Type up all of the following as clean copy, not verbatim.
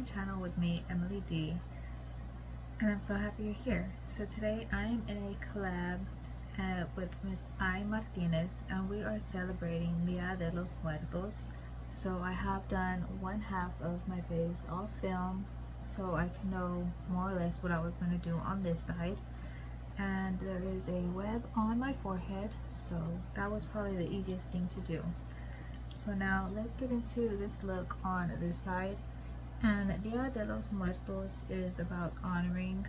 channel with me, Emily D, and I'm so happy you're here. So today I am in a collab with Miss I Martinez, and we are celebrating Dia De Los Muertos. So I have done one half of my face off film so I can know more or less what I was going to do on this side. And there is a web on my forehead, so that was probably the easiest thing to do. So now let's get into this look on this side. And Dia de los Muertos is about honoring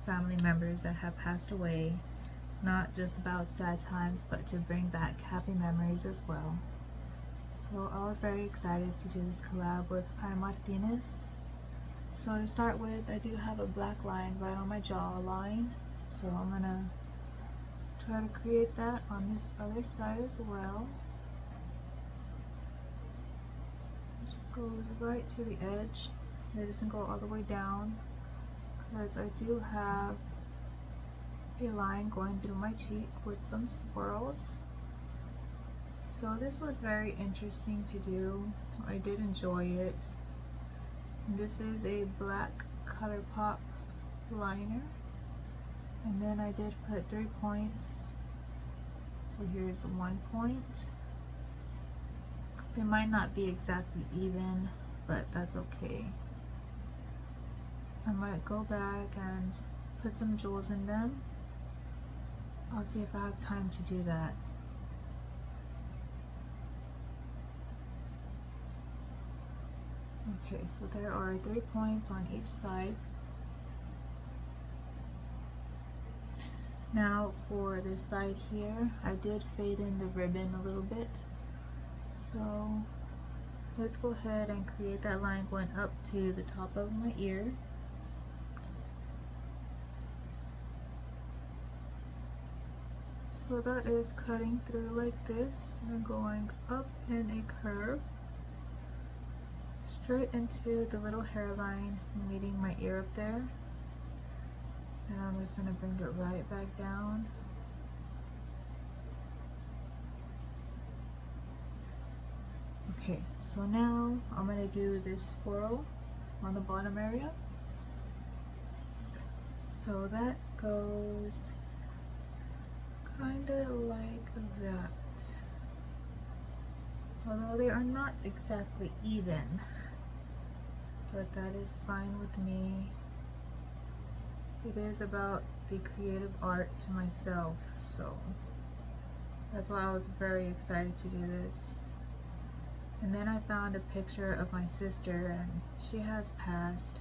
family members that have passed away, not just about sad times, but to bring back happy memories as well. So I was very excited to do this collab with I Martinez. So to start with, I do have a black line right on my jawline, so I'm gonna try to create that on this other side as well. It just goes right to the edge. It doesn't go all the way down because I do have a line going through my cheek with some swirls. So this was very interesting to do. I did enjoy it. This is a black ColourPop liner. And then I did put 3 points. So here's 1 point. They might not be exactly even, but that's okay. I might go back and put some jewels in them. I'll see if I have time to do that. Okay, so there are 3 points on each side. Now for this side here, I did fade in the ribbon a little bit. So let's go ahead and create that line going up to the top of my ear. So that is cutting through like this and going up in a curve straight into the little hairline meeting my ear up there. And I'm just going to bring it right back down. Okay, so now I'm going to do this swirl on the bottom area. So that goes kind of like that. Although they are not exactly even, but that is fine with me. It is about the creative art to myself, so that's why I was very excited to do this. And then I found a picture of my sister, and she has passed,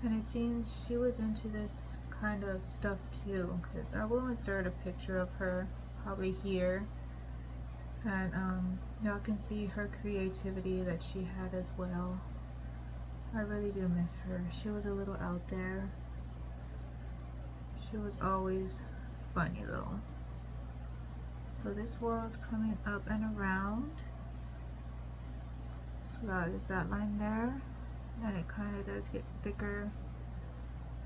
and it seems she was into this kind of stuff too, because I will insert a picture of her probably here, and y'all can see her creativity that she had as well. I really do miss her. She was a little out there. She was always funny though. So this swirl is coming up and around. So that is that line there, and it kind of does get thicker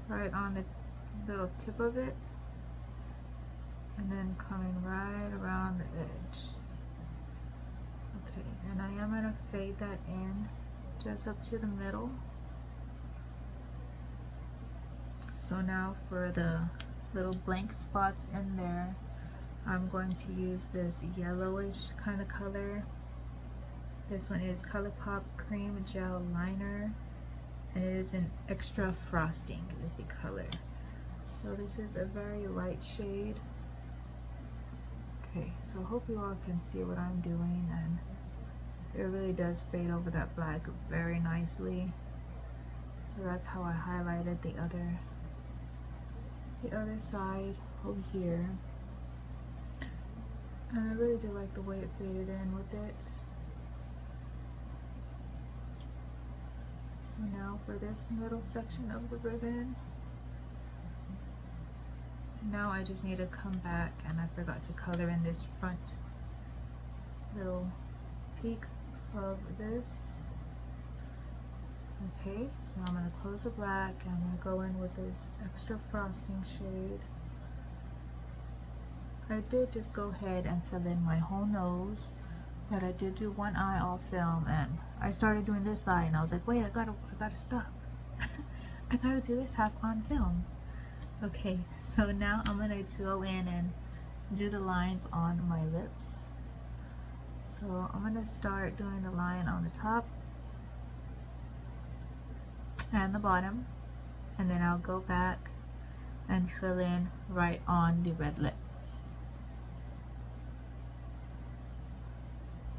right on the little tip of it, and then coming right around the edge. Okay, and I am going to fade that in just up to the middle. So now for the little blank spots in there, I'm going to use this yellowish kind of color. This one is ColourPop Cream Gel Liner, and it is an Extra Frosting is the color. So this is a very light shade. Okay, so I hope you all can see what I'm doing, and it really does fade over that black very nicely. So that's how I highlighted the other side over here. And I really do like the way it faded in with it. So now for this middle section of the ribbon, now I just need to come back, and I forgot to color in this front little peak of this. Okay, so I'm going to close the black, and I'm going to go in with this Extra Frosting shade. I did just go ahead and fill in my whole nose But I did do one eye off film, and I started doing this eye, and I was like, wait, I gotta stop. I gotta do this half on film. Okay, so now I'm gonna go in and do the lines on my lips. So I'm gonna start doing the line on the top and the bottom, and then I'll go back and fill in right on the red lip.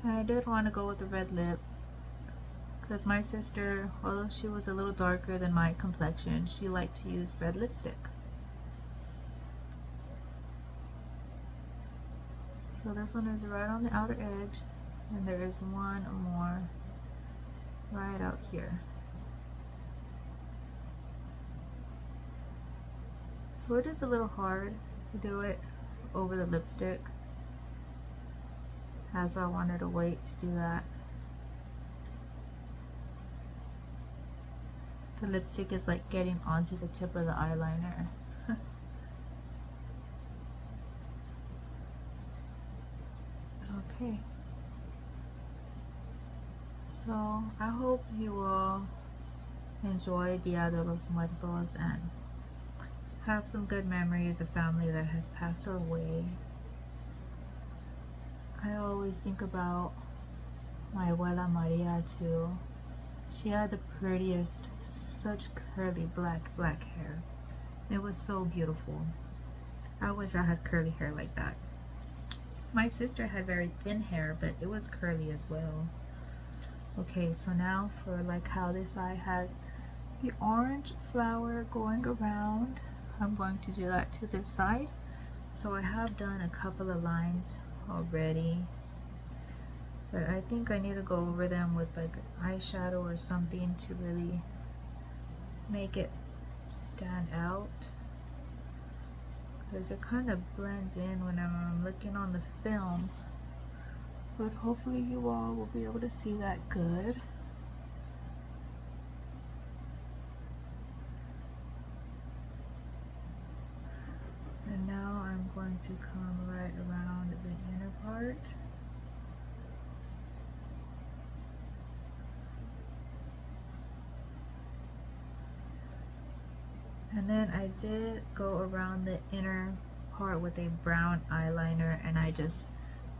And I did want to go with the red lip because my sister, although she was a little darker than my complexion, she liked to use red lipstick. So this one is right on the outer edge, and there is one more right out here. So it is a little hard to do it over the lipstick, as I wanted to wait to do that. The lipstick is like getting onto the tip of the eyeliner. Okay. So I hope you will enjoy Dia De Los Muertos and have some good memories of family that has passed away. I always think about my abuela Maria too. She had the prettiest, such curly black hair. It was so beautiful. I wish I had curly hair like that. My sister had very thin hair, but it was curly as well. Okay, so now for like how this eye has the orange flower going around, I'm going to do that to this side. So I have done a couple of lines already, but I think I need to go over them with like eyeshadow or something to really make it stand out, because it kind of blends in when I'm looking on the film, but hopefully you all will be able to see that good. And now I'm going to come right around the inner part. And then I did go around the inner part with a brown eyeliner, and I just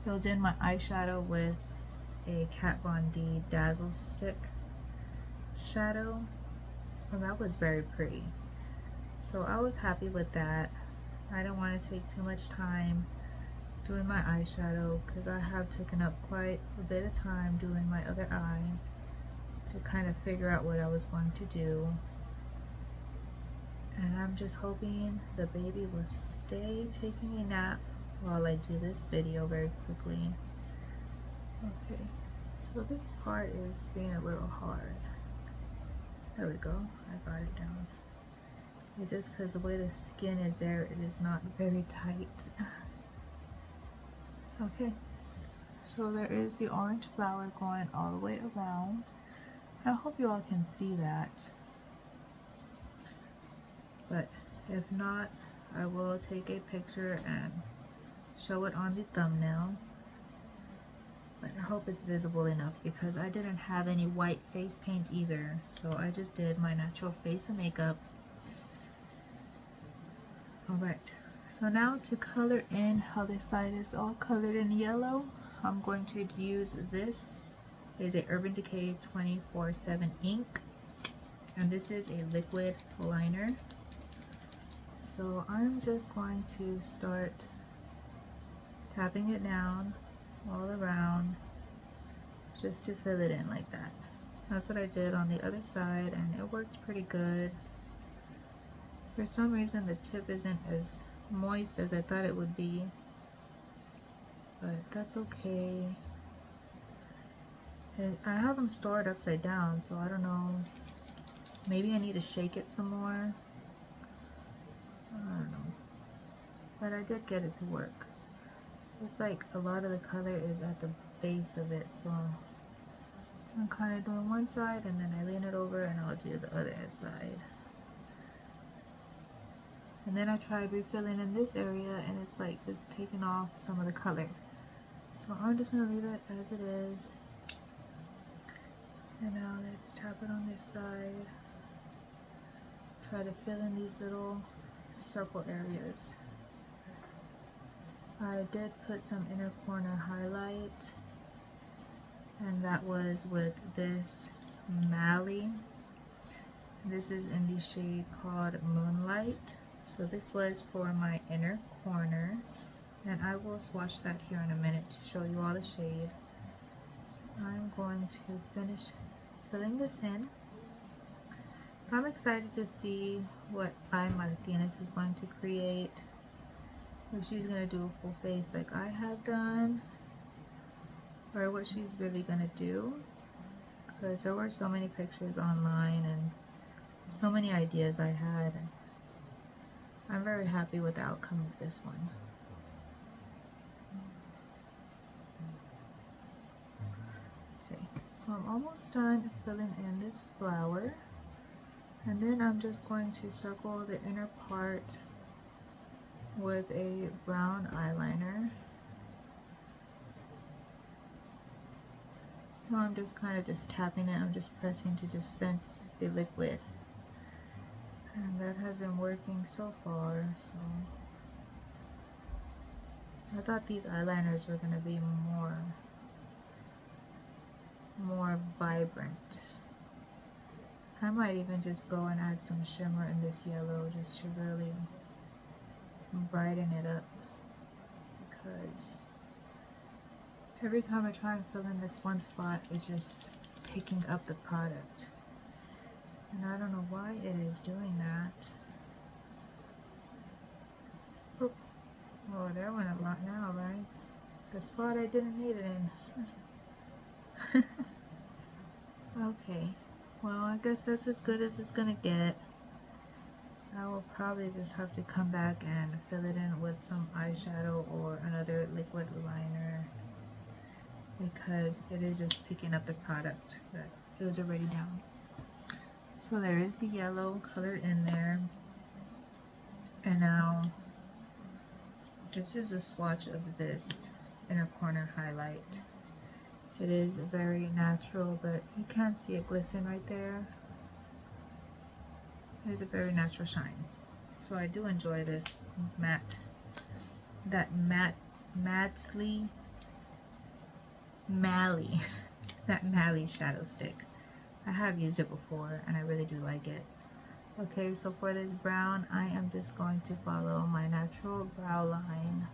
filled in my eyeshadow with a Kat Von D Dazzle Stick shadow. And that was very pretty. So I was happy with that. I didn't want to take too much time doing my eyeshadow because I have taken up quite a bit of time doing my other eye to kind of figure out what I was going to do. And I'm just hoping the baby will stay taking a nap while I do this video very quickly. Okay, so this part is being a little hard. There we go, I got it down. It's just because the way the skin is there, it is not very tight. Okay, so there is the orange flower going all the way around. I hope you all can see that. But if not, I will take a picture and show it on the thumbnail. But I hope it's visible enough because I didn't have any white face paint either, so I just did my natural face and makeup. Alright, so now to color in how this side is all colored in yellow, I'm going to use this. Is a Urban Decay 24/7 ink, and this is a liquid liner. So I'm just going to start tapping it down all around just to fill it in like that. That's what I did on the other side, and it worked pretty good. For some reason the tip isn't as moist as I thought it would be, but that's okay. And I have them stored upside down, so I don't know, maybe I need to shake it some more. I don't know, but I did get it to work. It's like a lot of the color is at the base of it, so I'm kind of doing one side and then I lean it over and I'll do the other side. And then I tried refilling in this area and it's like just taking off some of the color. So I'm just going to leave it as it is. And now let's tap it on this side. Try to fill in these little circle areas. I did put some inner corner highlight, and that was with this Mally. This is in the shade called Moonlight. So this was for my inner corner, and I will swatch that here in a minute to show you all the shade. I'm going to finish filling this in. I'm excited to see what I Martinez is going to create. If she's going to do a full face like I have done, or what she's really going to do, because there were so many pictures online and so many ideas I had. I'm very happy with the outcome of this one. Okay, so I'm almost done filling in this flower, and then I'm just going to circle the inner part with a brown eyeliner. So I'm just kind of just tapping it. I'm just pressing to dispense the liquid, and that has been working so far. So I thought these eyeliners were going to be more vibrant. I might even just go and add some shimmer in this yellow just to really brighten it up, because every time I try and fill in this one spot, it's just picking up the product, and I don't know why it is doing that. Oh, oh, there went a lot now, right? The spot I didn't need it in. Okay, well, I guess that's as good as it's gonna get. I will probably just have to come back and fill it in with some eyeshadow or another liquid liner, because it is just picking up the product that it was already down. So there is the yellow color in there, and now this is a swatch of this inner corner highlight. It is very natural, but you can't see it glisten right there. It is a very natural shine. So I do enjoy this matte, that Mally, that Mally shadow stick. I have used it before and I really do like it. Okay, so for this brown, I am just going to follow my natural brow line.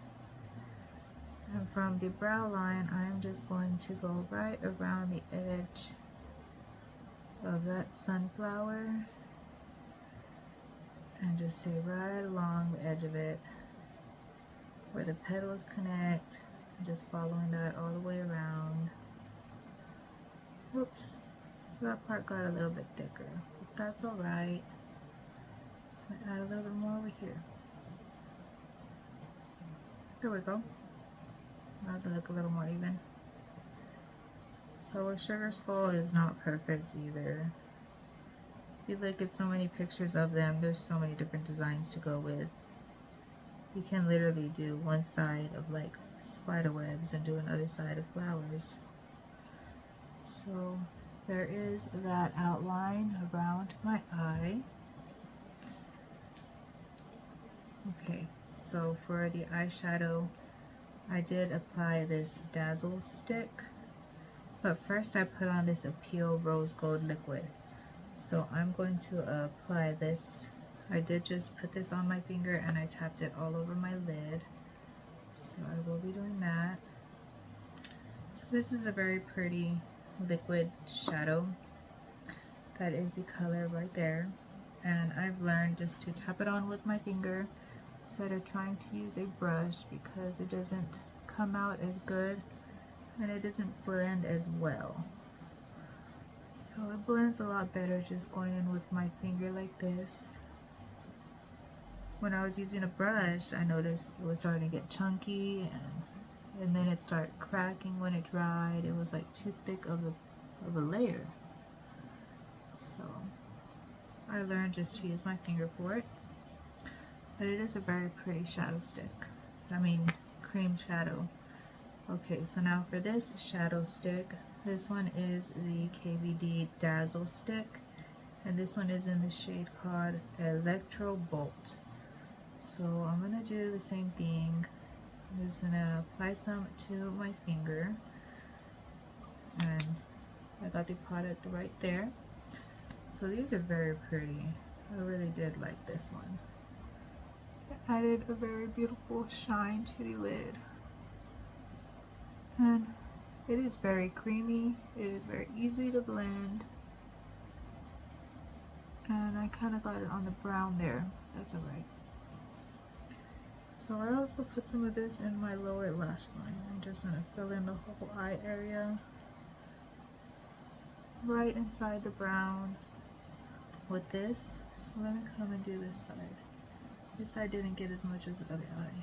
And from the brow line, I am just going to go right around the edge of that sunflower and just stay right along the edge of it where the petals connect, and just following that all the way around. Whoops, so that part got a little bit thicker, but that's alright. Add a little bit more over here. There we go. Now they look a little more even. So a sugar skull is not perfect either. If you look at so many pictures of them, there's so many different designs to go with. You can literally do one side of like spider webs and do another side of flowers. So there is that outline around my eye. Okay, so for the eyeshadow, I did apply this Dazzle stick, but first I put on this Appeal Rose Gold liquid. So I'm going to apply this. I did just put this on my finger and I tapped it all over my lid. So I will be doing that. So this is a very pretty liquid shadow. That is the color right there. And I've learned just to tap it on with my finger instead of trying to use a brush, because it doesn't come out as good and it doesn't blend as well. So it blends a lot better just going in with my finger like this. When I was using a brush, I noticed it was starting to get chunky, and then it started cracking when it dried. It was like too thick of a layer. So I learned just to use my finger for it. But it is a very pretty shadow stick. I mean, cream shadow. Okay, so now for this shadow stick, this one is the KVD Dazzle stick, and this one is in the shade called Electro Bolt. So I'm gonna do the same thing. I'm just gonna apply some to my finger, and I got the product right there. So these are very pretty. I really did like this one. It added a very beautiful shine to the lid. And it is very creamy. It is very easy to blend. And I kind of got it on the brown there. That's alright. So I also put some of this in my lower lash line. I'm just going to fill in the whole eye area. Right inside the brown with this. So let me come and do this side. This side didn't get as much as the other eye.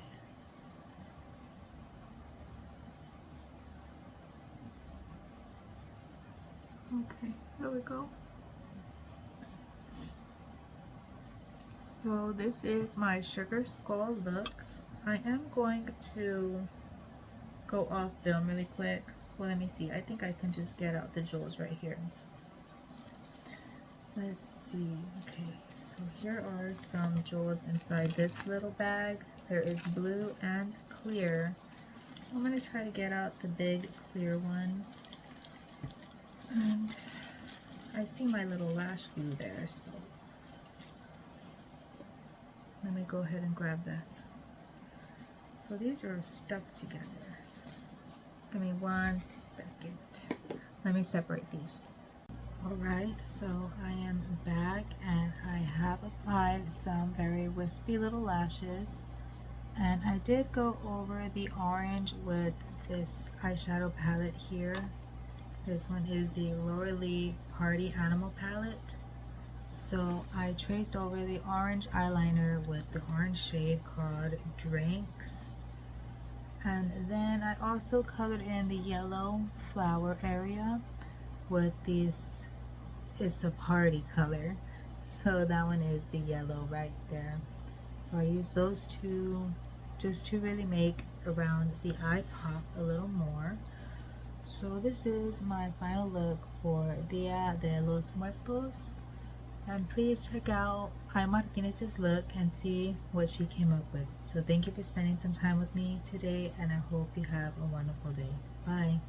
Okay, there we go. So this is my sugar skull look. I am going to go off film really quick. Well, let me see. I think I can just get out the jewels right here. Let's see. Okay, so here are some jewels inside this little bag. There is blue and clear. So I'm going to try to get out the big clear ones. And I see my little lash glue there, so let me go ahead and grab that. So these are stuck together. Give me 1 second. Let me separate these. Alright, so I am back and I have applied some very wispy little lashes. And I did go over the orange with this eyeshadow palette here. This one is the LiQWYD Party Animal palette. So I traced over the orange eyeliner with the orange shade called Drinks. And then I also colored in the yellow flower area with this, it's a party color. So that one is the yellow right there. So I used those two just to really make around the eye pop a little more. So this is my final look for Dia De Los Muertos. And please check out I Martinez's look and see what she came up with. So thank you for spending some time with me today, and I hope you have a wonderful day. Bye.